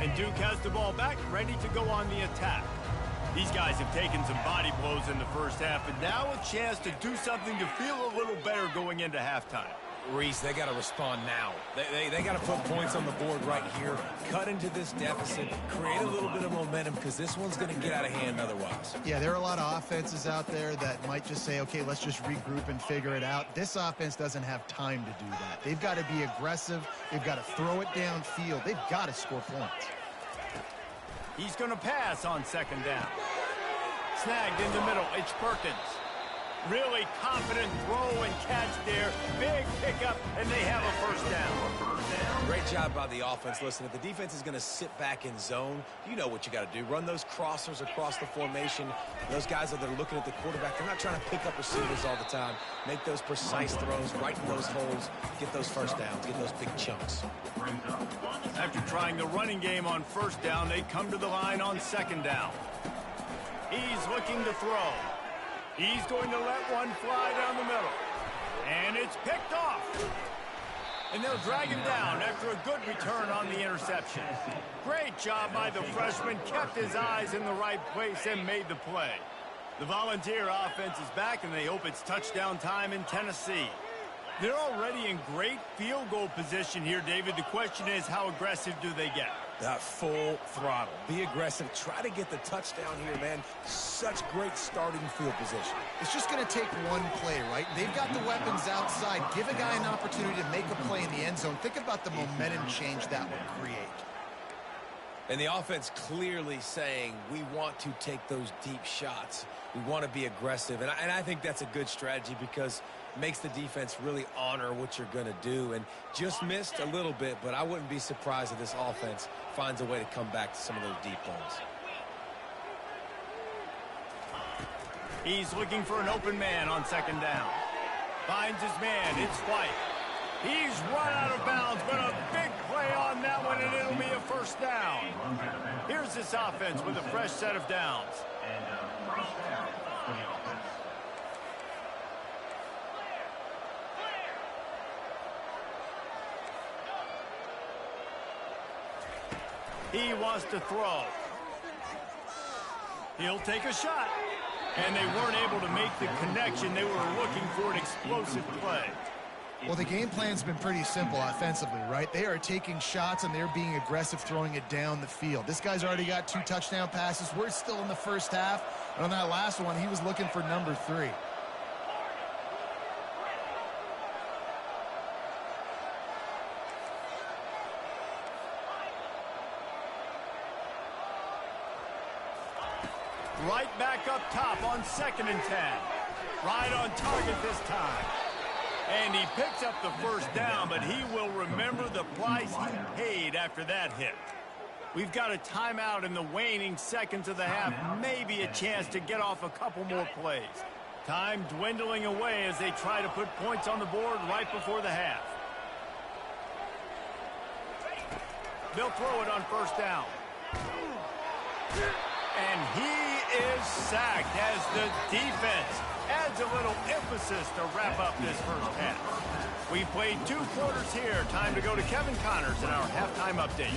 And Duke has the ball back, ready to go on the attack. These guys have taken some body blows in the first half, and now a chance to do something to feel a little better going into halftime. Reese, they got to respond now. They got to put points on the board right here, cut into this deficit, create a little bit of momentum, because this one's going to get out of hand otherwise. Yeah, there are a lot of offenses out there that might just say, okay, let's just regroup and figure it out. This offense doesn't have time to do that. They've got to be aggressive. They've got to throw it downfield. They've got to score points. He's going to pass on second down. Snagged in the middle. It's Perkins. Really confident throw and catch there. Big pickup, and they have a first down. Great job by the offense. Listen, if the defense is going to sit back in zone, you know what you got to do. Run those crossers across the formation. Those guys that are looking at the quarterback, they're not trying to pick up receivers all the time. Make those precise throws, right in those holes, get those first downs, get those big chunks. After trying the running game on first down, they come to the line on second down. He's looking to throw. He's going to let one fly down the middle. And it's picked off. And they'll drag him down after a good return on the interception. Great job by the freshman. Kept his eyes in the right place and made the play. The Volunteer offense is back, and they hope it's touchdown time in Tennessee. They're already in great field goal position here, David. The question is, how aggressive do they get? Full throttle. Be aggressive. Try to get the touchdown here, man. Such great starting field position. It's just going to take one play, right? They've got the weapons outside. Give a guy an opportunity to make a play in the end zone. Think about the momentum change that would create. And the offense clearly saying, we want to take those deep shots. We want to be aggressive. And I think that's a good strategy, because it makes the defense really honor what you're going to do. And just missed a little bit, but I wouldn't be surprised if this offense finds a way to come back to some of those deep ones. He's looking for an open man on second down. Finds his man. It's White. He's run out of bounds, but a big play on that one, and it'll be a first down. Here's this offense with a fresh set of downs. He wants to throw. He'll take a shot. And they weren't able to make the connection. They were looking for an explosive play. Well, the game plan's been pretty simple offensively, right? They are taking shots, and they're being aggressive, throwing it down the field. This guy's already got 2 touchdown passes. We're still in the first half. And on that last one, he was looking for number 3. Right back up top on 2nd and 10. Right on target this time. And he picks up the first down, but he will remember the price he paid after that hit. We've got a timeout in the waning seconds of the half. Maybe a chance to get off a couple more plays. Time dwindling away as they try to put points on the board right before the half. They'll throw it on first down. And he is sacked as the defense adds a little emphasis to wrap up this first half. We played 2 quarters here. Time to go to Kevin Connors in our halftime update.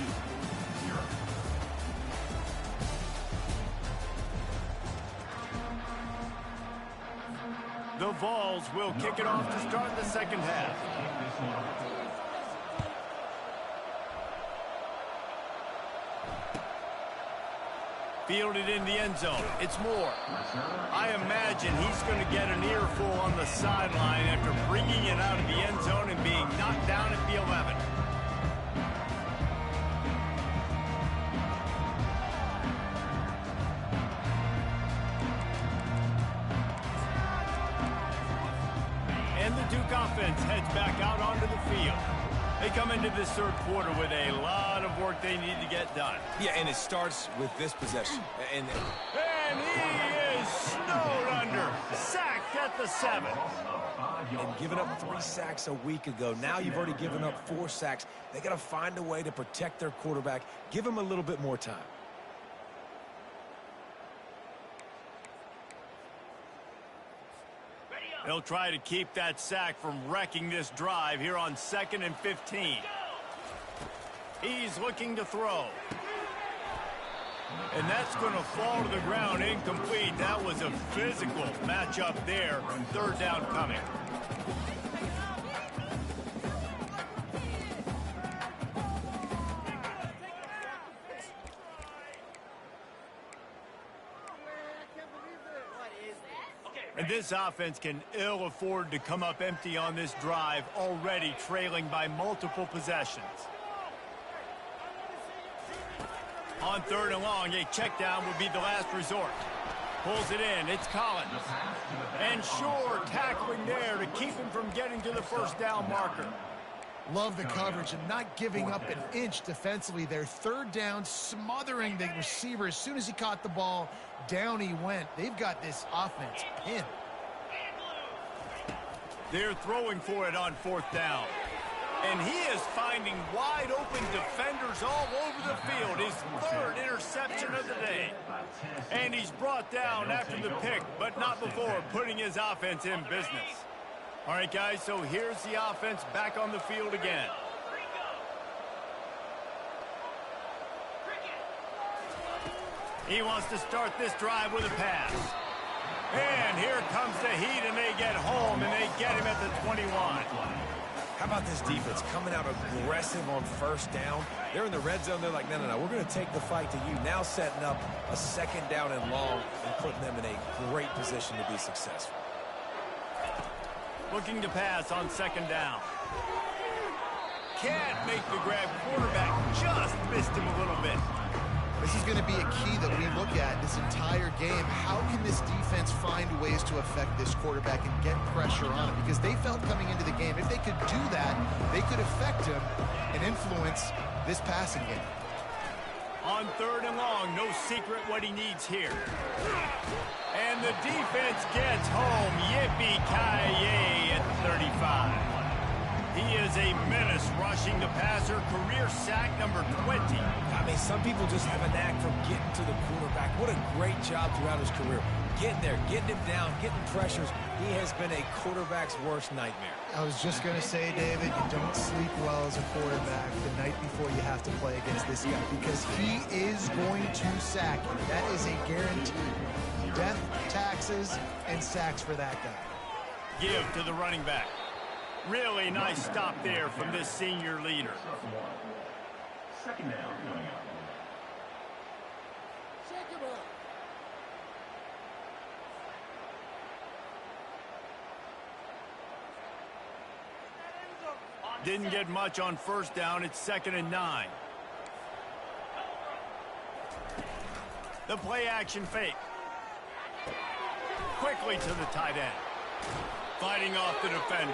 The Vols will kick it off to start the second half. Fielded in the end zone. It's Moore. I imagine he's going to get an earful on the sideline after bringing it out of the end zone and being knocked down at the 11. And the Duke offense heads back out onto the field. They come into this third quarter with a lot of work they need to get done. Yeah, and it starts with this possession. And he is snowed under. Sacked at the 7. And giving up 3 sacks a week ago. Now you've already given up 4 sacks. They got to find a way to protect their quarterback. Give him a little bit more time. They'll try to keep that sack from wrecking this drive here on 2nd and 15. He's looking to throw. And that's going to fall to the ground incomplete. That was a physical matchup there. Third down coming. And this offense can ill afford to come up empty on this drive, already trailing by multiple possessions. On third and long, a check down would be the last resort. Pulls it in. It's Collins. And Shore tackling there to keep him from getting to the first down marker. Love the coverage and not giving up an inch defensively. Their third down, smothering the receiver. As soon as he caught the ball, down he went. They've got this offense pinned. They're throwing for it on fourth down. And he is finding wide open defenders all over the field. His third interception of the day. And he's brought down after the pick, but not before putting his offense in business. All right, guys, so here's the offense back on the field again. He wants to start this drive with a pass. And here comes the heat, and they get home, and they get him at the 21. How about this defense coming out aggressive on first down? They're in the red zone. They're like, no, we're going to take the fight to you. Now setting up a second down and long and putting them in a great position to be successful. Looking to pass on second down. Can't make the grab. Quarterback just missed him a little bit. This is going to be a key that we look at this entire game. How can this defense find ways to affect this quarterback and get pressure on him? Because they felt coming into the game, if they could do that, they could affect him and influence this passing game. On third and long, no secret what he needs here. And the defense gets home. Yippee-ki-yay at 35. He is a menace rushing the passer. Career sack number 20. I mean, some people just have a knack for getting to the quarterback. What a great job throughout his career. Getting there, getting him down, getting pressures. He has been a quarterback's worst nightmare. I was just going to say, David, you don't sleep well as a quarterback the night before you have to play against this guy because he is going to sack you. That is a guarantee. Death, taxes, and sacks for that guy. Give to the running back. Really nice stop there from this senior leader. Second down coming up. Didn't get much on first down. It's 2nd and 9. The play action fake. Quickly to the tight end. Fighting off the defender.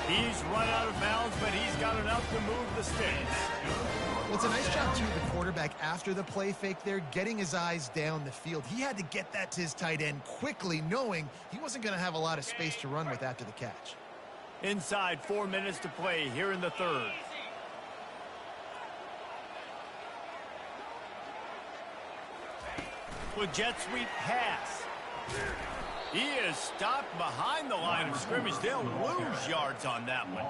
He's run out of bounds, but he's got enough to move the sticks. Well, it's a nice job, too, the quarterback, after the play fake there, getting his eyes down the field. He had to get that to his tight end quickly, knowing he wasn't going to have a lot of space to run with after the catch. Inside 4 minutes to play here in the third. With jet sweep pass. He is stopped behind the line of scrimmage. They'll lose yards on that one.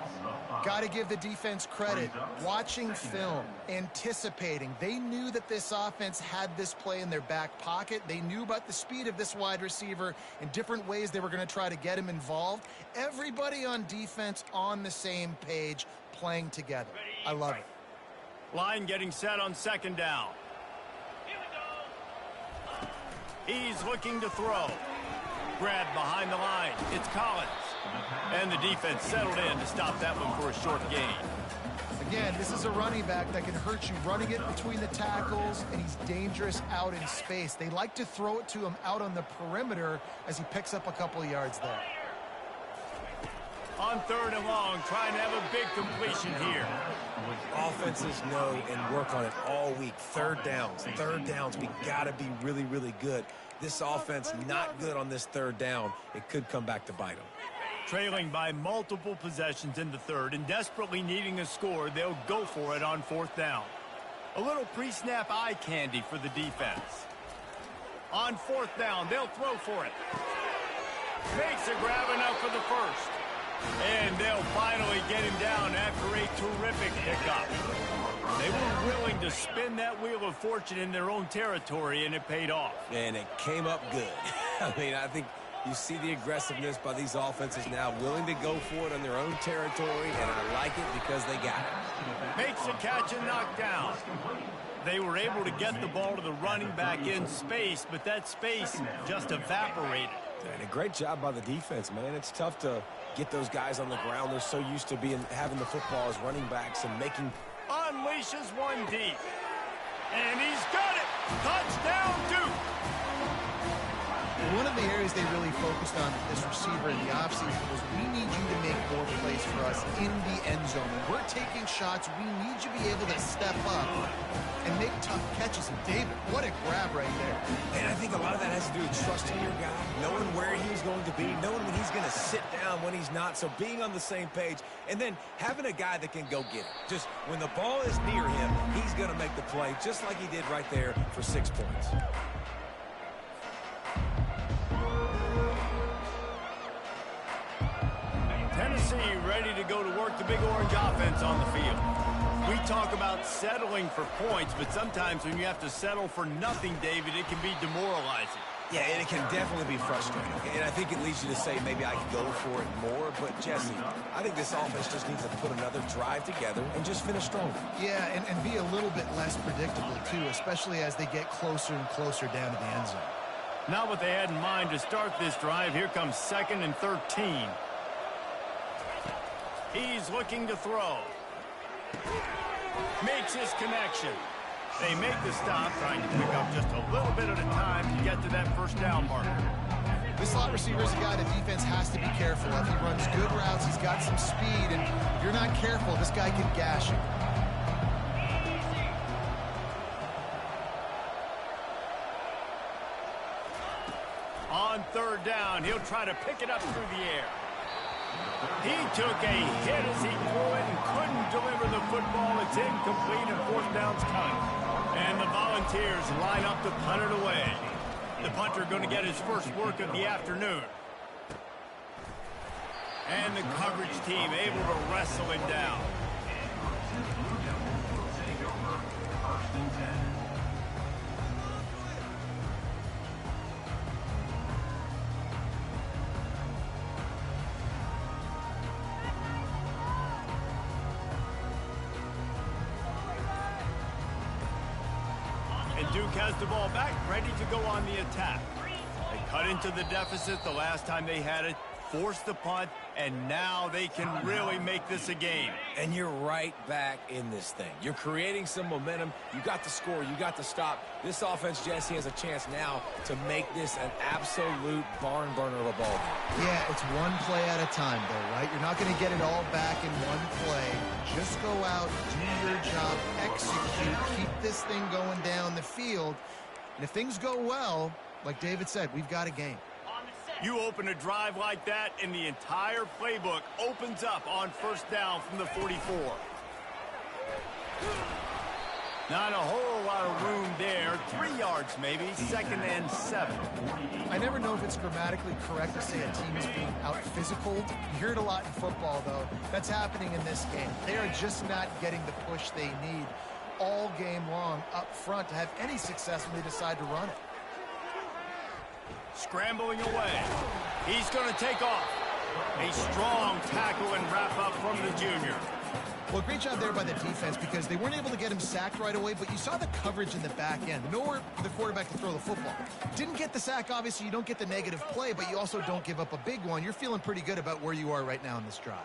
Got to give the defense credit. Watching film, anticipating. They knew that this offense had this play in their back pocket. They knew about the speed of this wide receiver and different ways they were going to try to get him involved. Everybody on defense on the same page, playing together. I love it. Line getting set on second down. He's looking to throw. Grabbed behind the line. It's Collins. And the defense settled in to stop that one for a short gain. Again, this is a running back that can hurt you running it between the tackles, and he's dangerous out in space. They like to throw it to him out on the perimeter as he picks up a couple of yards there. On third and long, trying to have a big completion here. Offenses know and work on it all week. Third downs. We got to be really, really good. This offense not good on this third down. It could come back to bite them. Trailing by multiple possessions in the third and desperately needing a score, they'll go for it on fourth down. A little pre-snap eye candy for the defense. On fourth down, they'll throw for it. Makes a grab enough for the first. And they'll finally get him down after a terrific pickup. They were willing to to spin that wheel of fortune in their own territory, and it paid off. And it came up good. I mean, I think you see the aggressiveness by these offenses now, willing to go for it on their own territory, and I like it because they got it. Makes the catch and knocked down. They were able to get the ball to the running back in space, but that space just evaporated. And a great job by the defense, man. It's tough to get those guys on the ground. They're so used to having the football as running backs and making... Unleashes one deep. And he's got it. Touchdown, Duke. One of the areas they really focused on this receiver in the offseason was, we need you to make more plays for us in the end zone. When we're taking shots, we need you to be able to step up and make tough catches. And David, what a grab right there. And I think a lot of that has to do with trusting your guy, knowing where he's going to be, knowing when he's going to sit down, when he's not. So being on the same page, and then having a guy that can go get it. Just when the ball is near him, he's going to make the play, just like he did right there for 6 points. Tennessee ready to go to work the Big Orange offense on the field. We talk about settling for points, but sometimes when you have to settle for nothing, David, it can be demoralizing. Yeah, and it can definitely be frustrating. And I think it leads you to say maybe I could go for it more. But, Jesse, I think this offense just needs to put another drive together and just finish stronger. Yeah, and be a little bit less predictable, too, especially as they get closer and closer down to the end zone. Not what they had in mind to start this drive. Here comes 2nd and 13. He's looking to throw. Makes his connection. They make the stop, trying to pick up just a little bit at a time to get to that first down marker. This slot receiver is a guy the defense has to be careful of. He runs good routes. He's got some speed, and if you're not careful, this guy can gash you. On 3rd down, he'll try to pick it up through the air. He took a hit as he threw it and couldn't deliver the football. It's incomplete, and 4th down's coming. And the Volunteers line up to punt it away. The punter going to get his first work of the afternoon. And the coverage team able to wrestle him down. And Duke has the ball back, ready to go on the attack. They cut into the deficit the last time they had it, forced the punt, and now they can really make this a game. And you're right back in this thing. You're creating some momentum. You got the score. You got the stop. This offense, Jesse, has a chance now to make this an absolute barn burner of a ball game. Yeah, it's one play at a time, though, right? You're not going to get it all back in one play. Just go out, do your job, execute, keep this thing going down the field. And if things go well, like David said, we've got a game. You open a drive like that, and the entire playbook opens up on 1st down from the 44. Not a whole lot of room there. 3 yards maybe, 2nd and 7. I never know if it's grammatically correct to say a team is being out-physicaled. You hear it a lot in football, though. That's happening in this game. They are just not getting the push they need all game long up front to have any success when they decide to run it. Scrambling away. He's going to take off. A strong tackle and wrap up from the junior. Well, great job there by the defense because they weren't able to get him sacked right away, but you saw the coverage in the back end. Nowhere for the quarterback to throw the football. Didn't get the sack, obviously. You don't get the negative play, but you also don't give up a big one. You're feeling pretty good about where you are right now in this drive.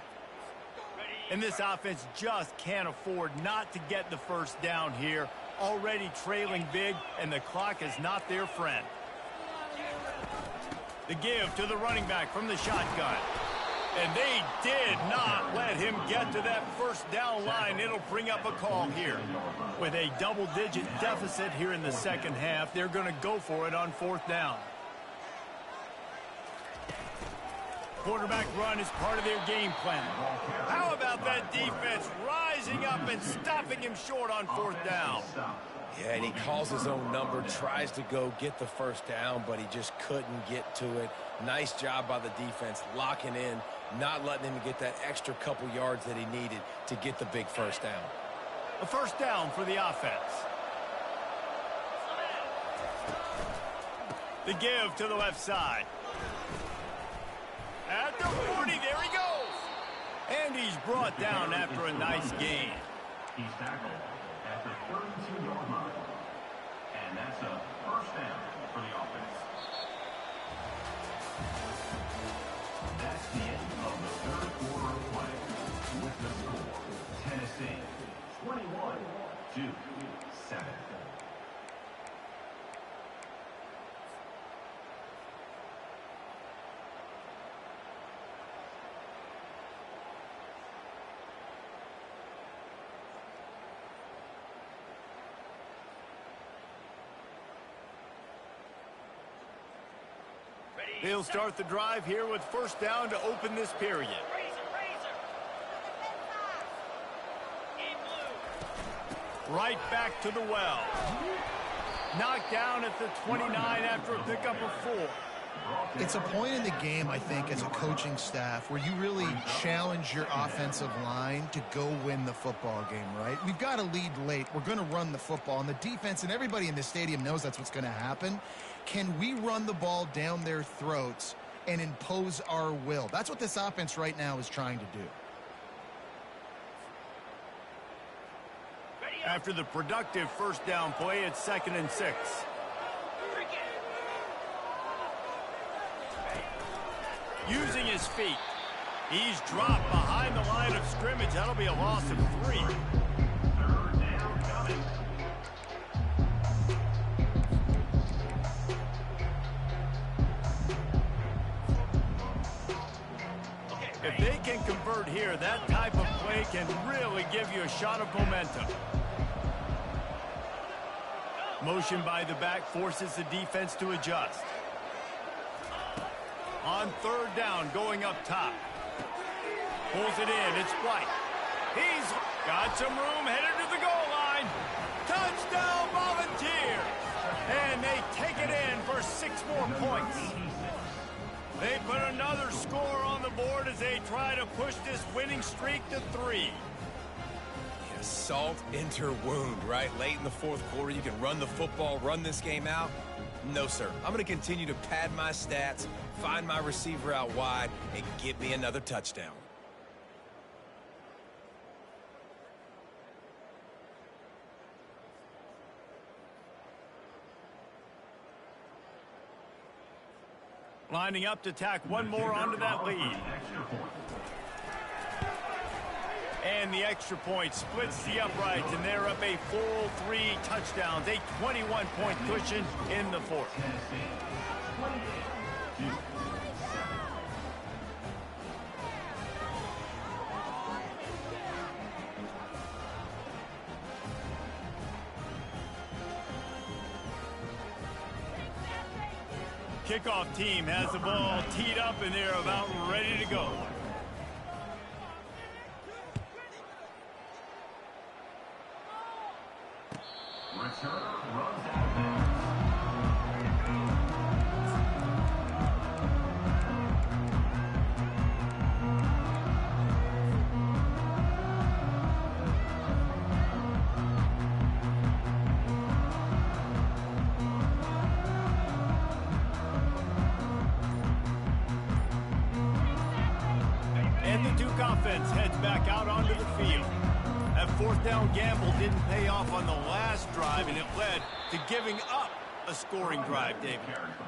And this offense just can't afford not to get the first down here. Already trailing big, and the clock is not their friend. The give to the running back from the shotgun. And they did not let him get to that first down line. It'll bring up a call here. With a double-digit deficit here in the second half, they're going to go for it on 4th down. Quarterback run is part of their game plan. How about that defense rising up and stopping him short on 4th down? Yeah, and he calls his own number, tries to go get the first down, but he just couldn't get to it. Nice job by the defense, locking in, not letting him get that extra couple yards that he needed to get the big first down. A first down for the offense. The give to the left side. At the 40, there he goes. And he's brought down after a nice gain. He's tackled at the 32-yard line. And that's a first down for the offense. That's the end of the third quarter of play. With the score, Tennessee 21-7. They'll start the drive here with first down to open this period. Right back to the well. Knocked down at the 29 after a pickup of 4. It's a point in the game, I think, as a coaching staff where you really challenge your offensive line to go win the football game, right? We've got to lead late. We're going to run the football. And the defense and everybody in the stadium knows that's what's going to happen. Can we run the ball down their throats and impose our will? That's what this offense right now is trying to do. After the productive first down play, it's 2nd and 6. Using his feet. He's dropped behind the line of scrimmage. That'll be a loss of 3. Third down coming. If they can convert here, that type of play can really give you a shot of momentum. Motion by the back forces the defense to adjust. On third down, going up top. Pulls it in. It's White. He's got some room, headed to the goal line. Touchdown, Volunteers! And they take it in for 6 more points. They put another score on the board as they try to push this winning streak to 3. Yeah, salt into wound, right? Late in the fourth quarter, you can run the football, run this game out. No, sir. I'm going to continue to pad my stats, find my receiver out wide, and get me another touchdown. Lining up to tack one more onto that lead. And the extra point splits the uprights, and they're up a full 3 touchdowns, a 21-point cushion in the fourth. Kickoff team has the ball teed up, and they're about ready to go. Returner runs out of bounds. And the Duke offense heads back out onto the field. That fourth down gamble didn't pay off on the last drive, and it led to giving up a scoring drive, David.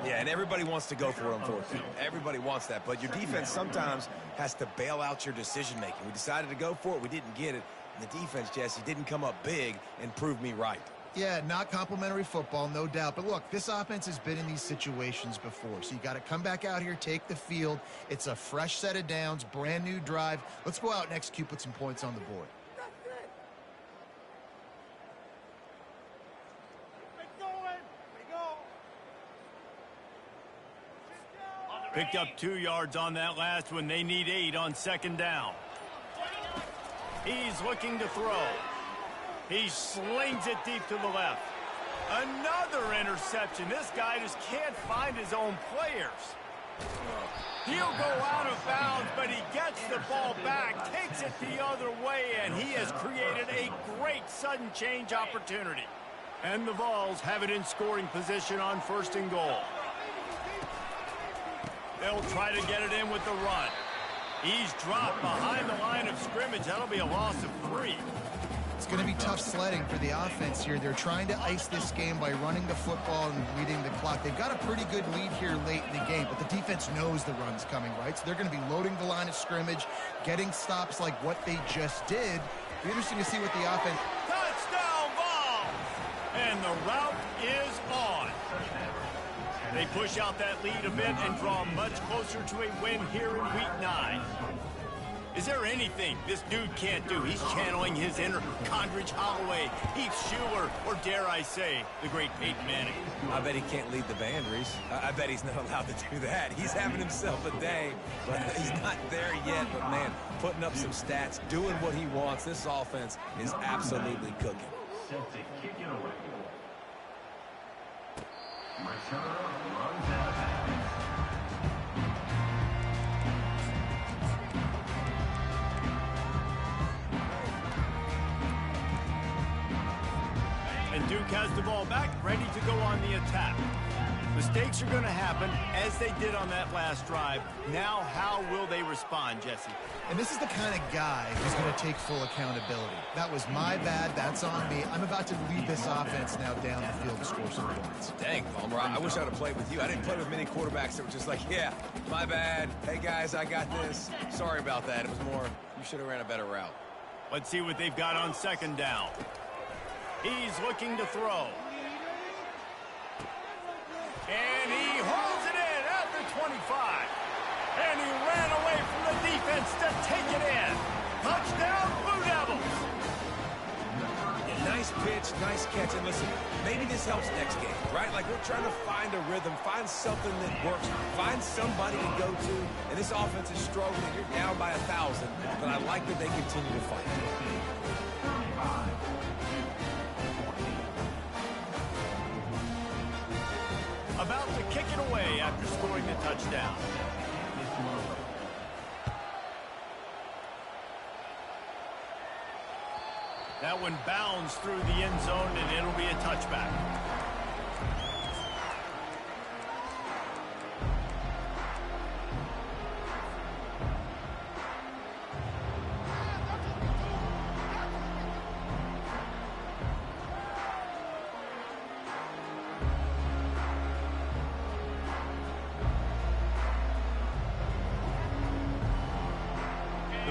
Yeah, and everybody wants to go for it on fourth down. Everybody wants that, but your defense sometimes has to bail out your decision-making. We decided to go for it. We didn't get it. And the defense, Jesse, didn't come up big and prove me right. Yeah, not complimentary football, no doubt. But look, this offense has been in these situations before. So you got to come back out here, take the field. It's a fresh set of downs, brand new drive. Let's go out and execute, put some points on the board. Picked up 2 yards on that last one. They need 8 on second down. He's looking to throw. He slings it deep to the left. Another interception. This guy just can't find his own players. He'll go out of bounds, but he gets the ball back, takes it the other way, and he has created a great sudden change opportunity. And the Vols have it in scoring position on 1st and goal. They'll try to get it in with the run. He's dropped behind the line of scrimmage. That'll be a loss of 3. It's going to be tough sledding for the offense here. They're trying to ice this game by running the football and leading the clock. They've got a pretty good lead here late in the game, but the defense knows the run's coming, right? So they're going to be loading the line of scrimmage, getting stops like what they just did. It'll be interesting to see what the offense... Touchdown, Vols! And the route is on. They push out that lead a bit and draw much closer to a win here in Week 9. Is there anything this dude can't do? He's channeling his inner Condridge Holloway, Heath Schuler, or dare I say, the great Peyton Manning. I bet he can't lead the band, Reese. I bet he's not allowed to do that. He's having himself a day, but he's not there yet. But, man, putting up some stats, doing what he wants. This offense is absolutely cooking. Set to kick it away. Returner runs out of bounds. And Duke has the ball back, ready to go on the attack. Mistakes are going to happen, as they did on that last drive. Now, how will they respond, Jesse? And this is the kind of guy who's going to take full accountability. That was my bad. That's on me. I'm about to lead this offense now down the field to score some points. Dang, Palmer, I wish I'd have played with you. I didn't play with many quarterbacks that were just like, yeah, my bad. Hey, guys, I got this. Sorry about that. It was more, you should have ran a better route. Let's see what they've got on 2nd down. He's looking to throw. And he holds it in at the 25. And he ran away from the defense to take it in. Touchdown, Blue Devils. Yeah, nice pitch, nice catch. And listen, maybe this helps next game, right? Like we're trying to find a rhythm, find something that works, find somebody to go to. And this offense is struggling. You're down by 1,000, but I like that they continue to fight. About to kick it away after scoring the touchdown. That one bounds through the end zone, and it'll be a touchback.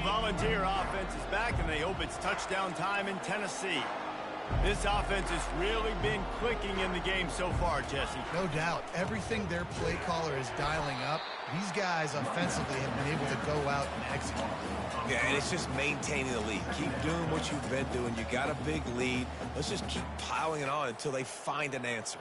Volunteer offense is back, and they hope it's touchdown time in Tennessee. This offense has really been clicking in the game so far, Jesse. No doubt. Everything their play caller is dialing up, these guys offensively have been able to go out and execute. Yeah, and it's just maintaining the lead. Keep doing what you've been doing. You got a big lead. Let's just keep piling it on until they find an answer.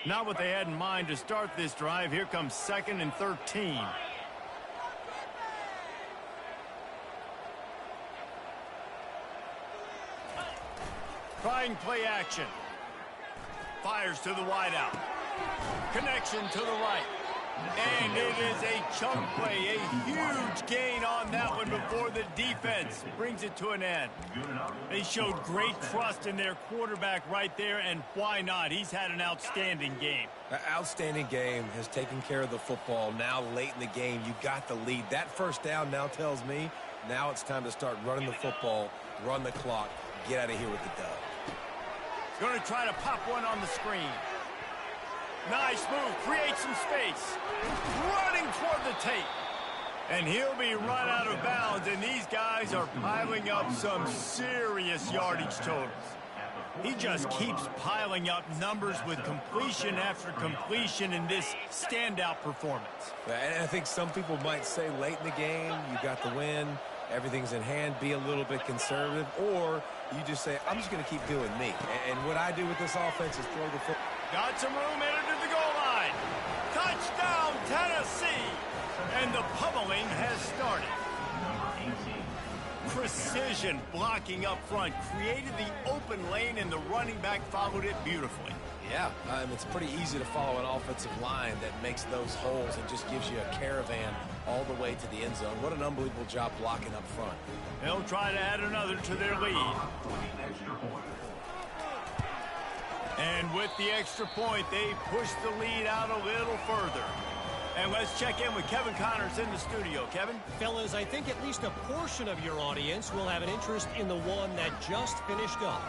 Not what they had in mind to start this drive. Here comes 2nd and 13. Trying play action. Fires to the wideout. Connection to the right. And it is a chunk play, a huge gain on that one before the defense brings it to an end. They showed great trust in their quarterback right there, and why not? He's had an outstanding game. An outstanding game, has taken care of the football. Now late in the game, you got the lead. That first down now tells me now it's time to start running the football, run the clock, get out of here with the dub. Going to try to pop one on the screen. Nice move, create some space. Running toward the tape. And he'll be run out of bounds, and these guys are piling up some serious yardage totals. He just keeps piling up numbers with completion after completion in this standout performance. And I think some people might say late in the game, you got the win, everything's in hand, be a little bit conservative, or you just say, I'm just going to keep doing me. And what I do with this offense is throw the football. Got some room, headed to the goal line. Touchdown, Tennessee. And the pummeling has started. Number 18. Precision blocking up front created the open lane, and the running back followed it beautifully. Yeah, it's pretty easy to follow an offensive line that makes those holes and just gives you a caravan all the way to the end zone. What an unbelievable job blocking up front. They'll try to add another to their lead. Extra point. And with the extra point, they push the lead out a little further. And let's check in with Kevin Connors in the studio. Kevin? Fellas, I think at least a portion of your audience will have an interest in the one that just finished up.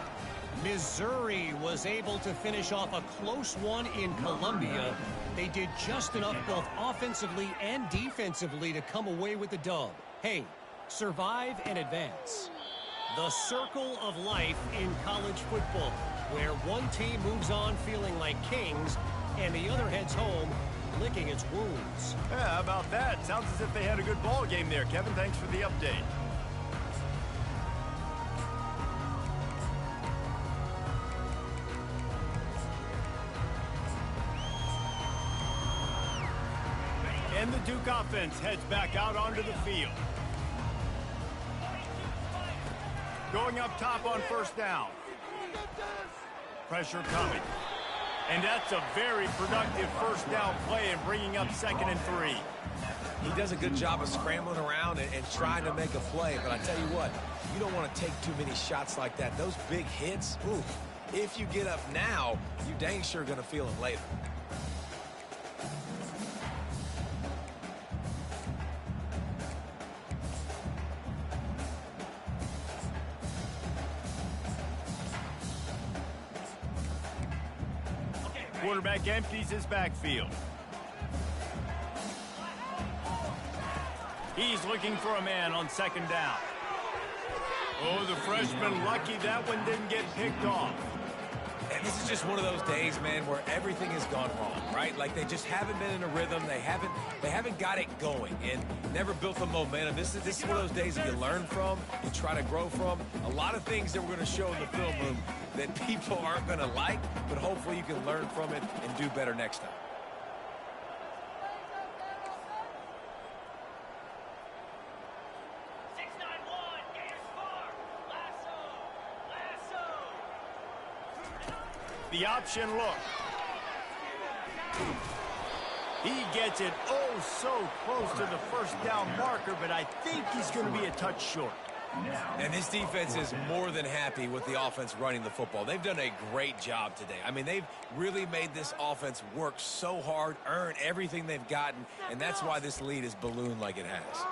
Missouri was able to finish off a close one in Columbia. They did just enough both offensively and defensively to come away with the dub. Hey, survive and advance. The circle of life in college football, where one team moves on feeling like kings and the other heads home licking its wounds. Yeah, how about that? Sounds as if they had a good ball game there. Kevin, thanks for the update. And the Duke offense heads back out onto the field. Going up top on first down. Pressure coming. And that's a very productive first down play and bringing up 2nd and 3. He does a good job of scrambling around and trying to make a play. But I tell you what, you don't want to take too many shots like that. Those big hits, ooh, if you get up now, you dang sure going to feel them later. Quarterback empties his backfield. He's looking for a man on 2nd down. Oh, the freshman lucky that one didn't get picked off. And this is just one of those days, man, where everything has gone wrong, right? Like they just haven't been in a rhythm. They haven't got it going and never built the momentum. This is one of those days that you learn from, you try to grow from. A lot of things that we're going to show in the film room that people aren't going to like, but hopefully you can learn from it and do better next time. The option look. He gets it so close to the first down marker, but I think he's going to be a touch short. And this defense is more than happy with the offense running the football. They've done a great job today. I mean, they've really made this offense work so hard, earn everything they've gotten, and that's why this lead is ballooned like it has.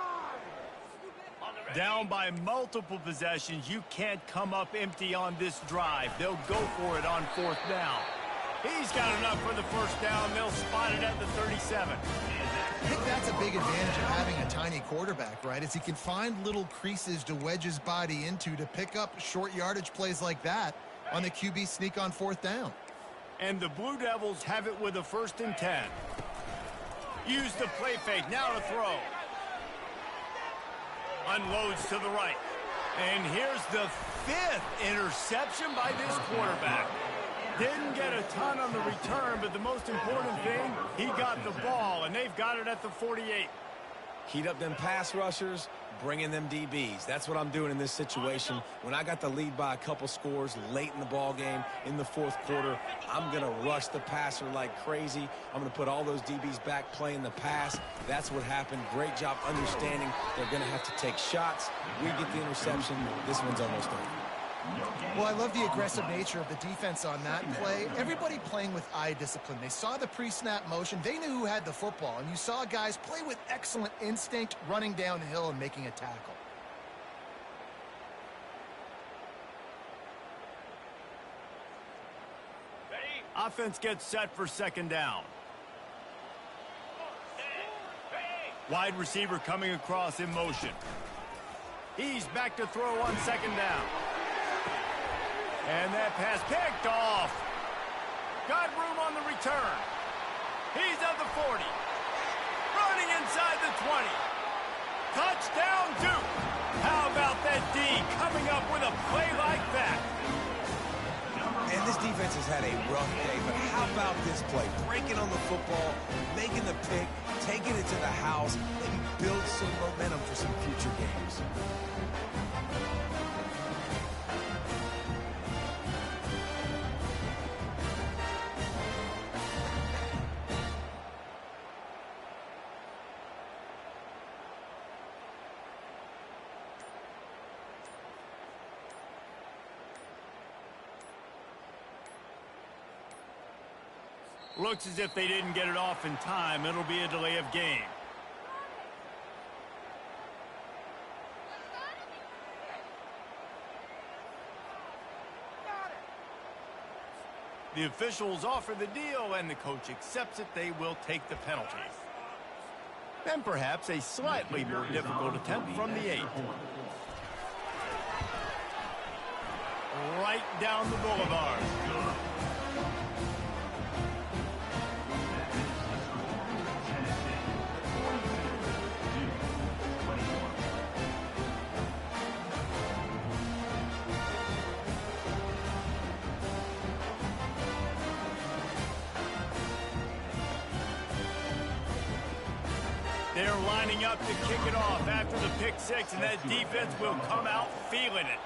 Down by multiple possessions, you can't come up empty on this drive. They'll go for it on 4th down. He's got enough for the first down. They'll spot it at the 37. I think that's a big advantage of having a tiny quarterback, right? Is he can find little creases to wedge his body into to pick up short yardage plays like that on the QB sneak on 4th down. And the Blue Devils have it with a 1st and 10. Use the play fake. Now to throw. Unloads to the right. And here's the 5th interception by this quarterback. Didn't get a ton on the return, but the most important thing, he got the ball, and they've got it at the 48. Heat up them pass rushers, bring in them DBs. That's what I'm doing in this situation. When I got the lead by a couple scores late in the ball game in the 4th quarter, I'm going to rush the passer like crazy. I'm going to put all those DBs back playing the pass. That's what happened. Great job understanding they're going to have to take shots. We get the interception. This one's almost over. Well, I love the aggressive nature of the defense on that play. Everybody playing with eye discipline. They saw the pre-snap motion. They knew who had the football. And you saw guys play with excellent instinct, running down the hill and making a tackle. Offense gets set for 2nd down. Wide receiver coming across in motion. He's back to throw on 2nd down. And that pass picked off. Got room on the return. He's at the 40. Running inside the 20. Touchdown, Duke. How about that D coming up with a play like that? And this defense has had a rough day, but how about this play? Breaking on the football, making the pick, taking it to the house, maybe build some momentum for some future games. Looks as if they didn't get it off in time. It'll be a delay of game. The officials offer the deal, and the coach accepts it. They will take the penalty. And perhaps a slightly more difficult attempt from the 8. Right down the boulevard. They're lining up to kick it off after the pick 6, and that defense will come out feeling it.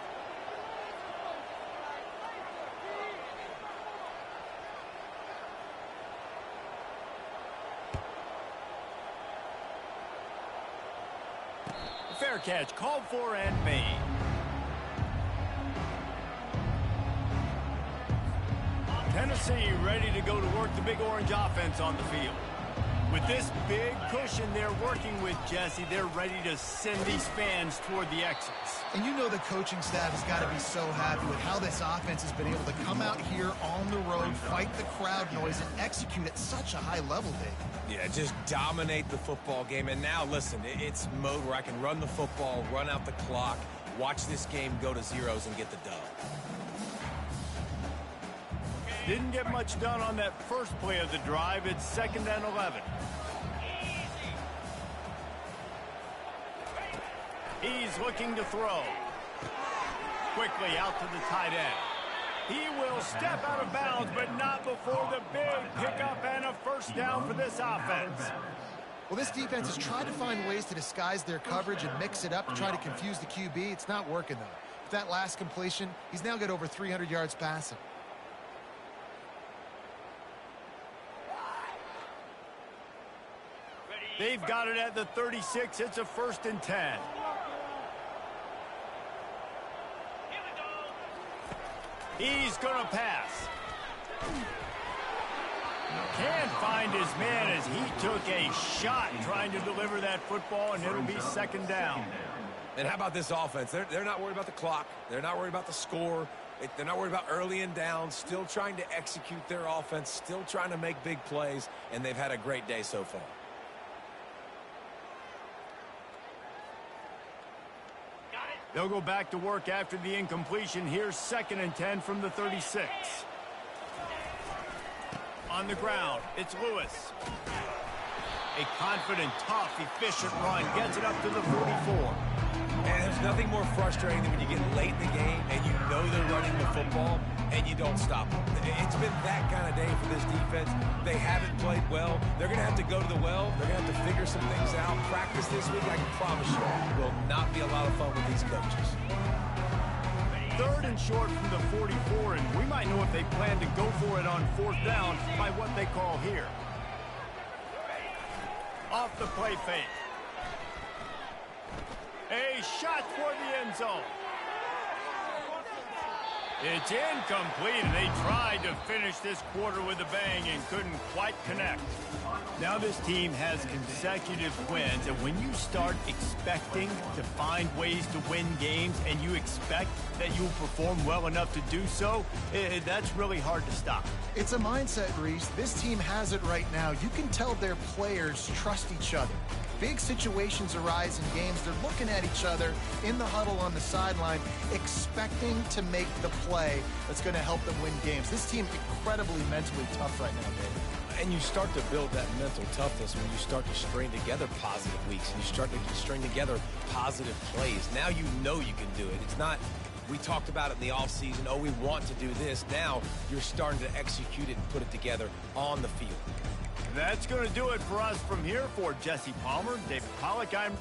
Fair catch called for and made. Tennessee ready to go to work the Big Orange offense on the field. With this big cushion they're working with, Jesse, they're ready to send these fans toward the exits. And you know the coaching staff has got to be so happy with how this offense has been able to come out here on the road, fight the crowd noise, and execute at such a high level, Dave. Yeah, just dominate the football game. And now, listen, it's mode where I can run the football, run out the clock, watch this game go to zeros and get the dub. Didn't get much done on that first play of the drive. It's 2nd and 11. He's looking to throw. Quickly out to the tight end. He will step out of bounds, but not before the big pickup and a first down for this offense. Well, this defense has tried to find ways to disguise their coverage and mix it up to try to confuse the QB. It's not working, though. With that last completion, he's now got over 300 yards passing. They've got it at the 36. It's a 1st and 10. He's going to pass. Can't find his man as he took a shot trying to deliver that football, and it'll be 2nd down. And how about this offense? They're not worried about the clock. They're not worried about the score. They're not worried about early and down. Still trying to execute their offense. Still trying to make big plays, and they've had a great day so far. They'll go back to work after the incompletion. Here's 2nd and 10 from the 36. On the ground, it's Lewis. A confident, tough, efficient run. Gets it up to the 44. And there's nothing more frustrating than when you get late in the game and you know they're running the football and you don't stop them. It's been that kind of day for this defense. They haven't played well. They're going to have to go to the well. They're going to have to figure some things out. Practice this week, I can promise you, will not be a lot of fun with these coaches. 3rd and short from the 44, and we might know if they plan to go for it on 4th down by what they call here. Off the play fake. A shot toward the end zone. It's incomplete, and they tried to finish this quarter with a bang and couldn't quite connect. Now this team has consecutive wins, and when you start expecting to find ways to win games and you expect that you'll perform well enough to do so, that's really hard to stop. It's a mindset, Reese. This team has it right now. You can tell their players trust each other. Big situations arise in games. They're looking at each other in the huddle on the sideline, expecting to make the play that's going to help them win games. This team incredibly mentally tough right now, David. And you start to build that mental toughness when you start to string together positive weeks and you string together positive plays. Now you know you can do it. It's not We talked about it in the offseason. Oh, we want to do this. Now you're starting to execute it and put it together on the field. That's going to do it for us from here. For Jesse Palmer, David Pollack, I'm